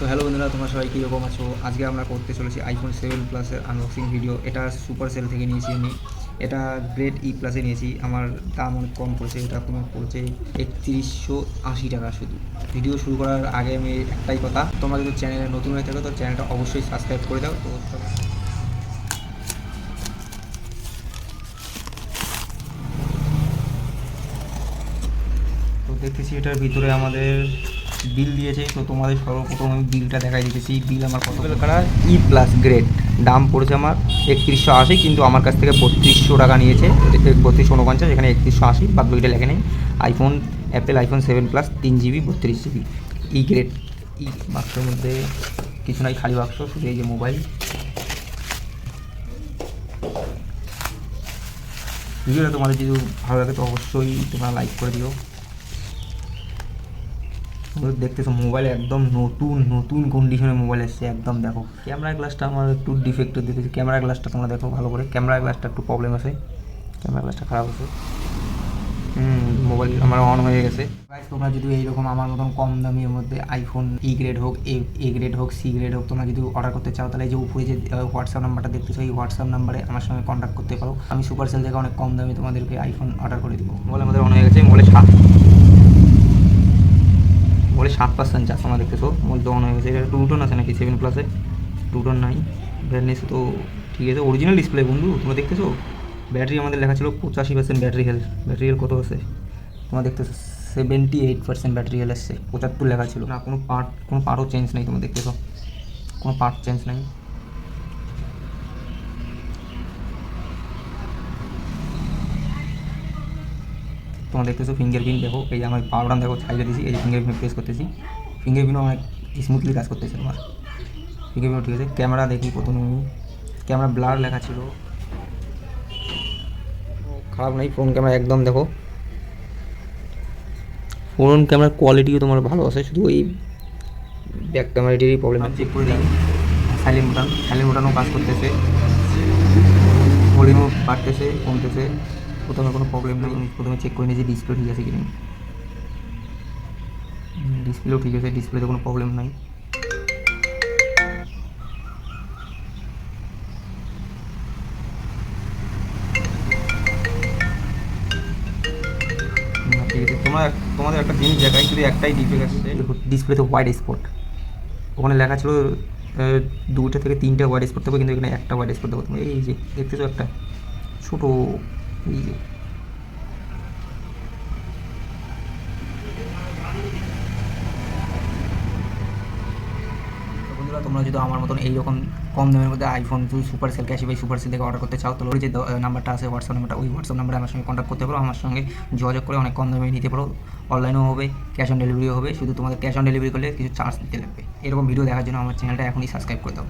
তো হ্যালো বন্ধুরা, তোমরা সবাই কীরকম আছো? আজকে আমরা করতে চলেছি আইফোন 7 প্লাসের আনবক্সিং ভিডিও। এটা সুপার সেল থেকে নিয়েছি আমি। এটা গ্রেড ই প্লাসে নিয়েছি। আমার দাম অনেক কম পড়েছে। এটা তোমার পড়েছে 3180 টাকা শুধু। ভিডিও শুরু করার আগে আমি একটাই কথা, তোমরা যদি চ্যানেলে নতুন হয়ে থাকো তো চ্যানেলটা অবশ্যই সাবস্ক্রাইব করে দাও। তো দেখতেছি এটার ভিতরে আমাদের বিল দিয়েছে। তো তোমাদের সর্বপ্রথম আমি বিলটা দেখাই দিতেছি। বিল আমার কত কালার ই প্লাস গ্রেড, দাম পড়েছে আমার 3180, কিন্তু আমার কাছ থেকে 3200 টাকা নিয়েছে। 3249, এখানে 3180, বাদ বাকিটা লেখে নেই। IPhone Apple iPhone 7 plus 3 GB 32 GB ই গ্রেড। ই বাক্সের মধ্যে কিছু নাই, খালি বাক্স, শুধু এই যে মোবাইল। ভিডিওটা তোমাদের যদি ভালো লাগে তো অবশ্যই তোমরা লাইক করে দিও। দেখতেছো মোবাইল একদম নতুন নতুন কন্ডিশনের মোবাইল এসছে একদম। দেখো ক্যামেরা গ্লাসটা আমার একটু ডিফেক্ট দিতেছে। ক্যামেরা গ্লাসটা তোমরা দেখো ভালো করে, ক্যামেরা গ্লাসটা একটু প্রবলেম আছে, ক্যামেরা গ্লাসটা খারাপ আছে। মোবাইল আমার অন হয়ে গেছে। তোমরা যদি এইরকম আমার মতন কম দামের মধ্যে আইফোন ই গ্রেড হোক, এ গ্রেড হোক, সি গ্রেড হোক, তোমরা যদি অর্ডার করতে চাও তাহলে এই যে উপরে যে হোয়াটসঅ্যাপ নাম্বারটা দেখতেছো, এই হোয়াটসঅ্যাপ নাম্বারে আমার সঙ্গে কন্ট্যাক্ট করতে পারো। আমি সুপার সেল থেকে অনেক কম দামে তোমাদেরকে আইফোন অর্ডার করে দেবো। মোবাইল আমাদের অন হয়ে গেছে। মোবাইলে 7% চার্জ তোমরা দেখতেছো। মোবাইল তো অন হয়ে গেছে। এটা টুটন আছে নাকি 7 প্লাসে? টুটন নাই। ব্রাইটনেস তো ঠিক আছে, অরিজিনাল ডিসপ্লে বন্ধু, তোমরা দেখতেছো। ব্যাটারি আমাদের লেখা ছিল 85% ব্যাটারি হেলথ। ব্যাটারি হেলথ কত আছে তোমরা দেখতেছো? 78% ব্যাটারি হেলথ আসছে। 75 লেখা ছিল না। কোনো পার্টও চেঞ্জ নেই, তোমরা দেখতেছো, কোনো পার্ট চেঞ্জ নেই। তোমরা দেখতেছো ফিঙ্গারপ্রিন্ট দেখো, এই যে আমার পাওয়ার বাটন দেখো ছাইড়ে দিয়েছি, এই যে ফিঙ্গারপ্রিন্ট প্রেস করতেছি, ফিঙ্গারপ্রিন্টও অনেক স্মুথলি কাজ করতেছে তোমার। ফিঙ্গারপ্রিন্ট ঠিক আছে। ক্যামেরা দেখি প্রথমে, ক্যামেরা ব্লার লেখা ছিল, খারাপ নেই। ফ্রন্ট ক্যামেরা একদম দেখো, ফ্রন্ট ক্যামেরার কোয়ালিটিও তোমার ভালো আছে, শুধু ওই ব্যাক ক্যামেরাটিরই প্রবলেম। চেক করে দিই সাইলেন্ট বাটনও কাজ করতেছে, ভলিউমও বাড়তেছে কমতেছে, প্রথমে কোনো প্রবলেম নেই। প্রথমে চেক করে নিই যে ডিসপ্লে ঠিক আছে কি নেই। ডিসপ্লেও ঠিক আছে, ডিসপ্লেতে কোনো প্রবলেম নাই। ঠিক আছে। তোমাদের একটা জিনিস দেখাই, শুধু একটাই ডিফেক্ট আছে, দেখো ডিসপ্লেতে হোয়াইট স্পট। ওখানে লেখা ছিল 2টা থেকে 3টা হোয়াইট স্পট দেবো, কিন্তু এখানে একটা হোয়াইট স্পট দেবো। তুমি এই যে দেখতেছো একটা ছোটো, এই যে বন্ধুরা, তোমরা যদি আমার মতন এইরকম কম দামের মধ্যে আইফোন যদি সুপার সেল ক্যাশি বাই সুপার সেল থেকে অর্ডার করতে চাও, তাহলে ওই যে নাম্বারটা আছে হোয়াটসঅ্যাপ নাম্বারটা, ওই হোয়াটসঅ্যাপ নাম্বারে আমার সঙ্গে কন্ট্যাক্ট করতে পারো। আমার সঙ্গে যোগাযোগ করে অনেক কম দামে নিতে পারো। অনলাইনেও হবে, ক্যাশ অন ডেলিভারিও হবে। শুধু তোমাদের ক্যাশ অন ডেলিভারি করলে কিছু চার্জ দিতে লাগবে। এরকম ভিডিও দেখার জন্য আমার চ্যানেলটা এখনই সাবস্ক্রাইব করে দাও।